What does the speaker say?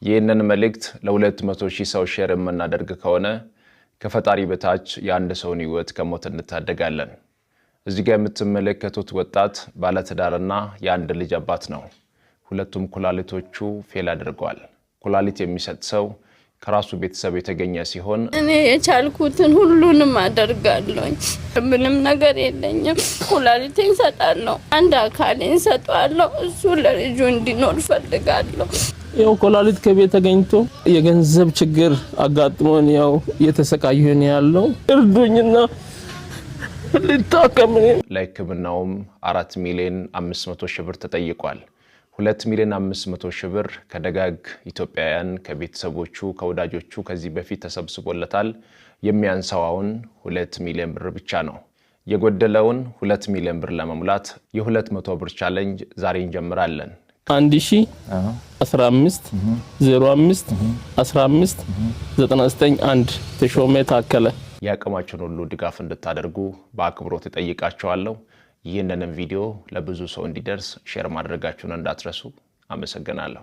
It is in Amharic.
ይህንን መልእክት ለ200,000 ሰው ሼር የምናደርግ ከሆነ ከፈጣሪ በታች የአንድ ሰውን ህይወት ከሞት እንታደጋለን። እዚህ ጋር የምትመለከቱት ወጣት ባለትዳርና የአንድ ልጅ አባት ነው። ሁለቱም ኩላሊቶቹ ፌል አድርገዋል። ኩላሊት የሚሰጥ ሰው ከራሱ ቤተሰብ የተገኘ ሲሆን እኔ የቻልኩትን ሁሉንም አደርጋለሁ። ምንም ነገር የለኝም። ኩላሊቴን ሰጣለሁ፣ አንድ አካሌን ሰጣለሁ። እሱ ለልጁ እንዲኖር ፈልጋለሁ። ያው ኩላሊት ከቤት ተገኝቶ የገንዘብ ችግር አጋጥሞን ያው እየተሰቃየን ያለው እርዱኝና ልታከም። ለሕክምናውም 4,500,000 ብር ተጠይቋል። 2,500,000 ብር ከደጋግ ኢትዮጵያውያን ከቤተሰቦቹ ከወዳጆቹ ከዚህ በፊት ተሰብስቦለታል። የሚያንሰዋውን 2 ሚሊዮን ብር ብቻ ነው። የጎደለውን 2 ሚሊዮን ብር ለመሙላት የ200 ብር ቻሌንጅ ዛሬ እንጀምራለን። 1015 05 15 991 ተሾመ ታከለ። ያቀማችሁን ሁሉ ድጋፍ እንድታደርጉ በአክብሮት እጠይቃችኋለሁ። ይህንን ቪዲዮ ለብዙ ሰው እንዲደርስ ሼር ማድረጋችሁን እንዳትረሱ። አመሰግናለሁ።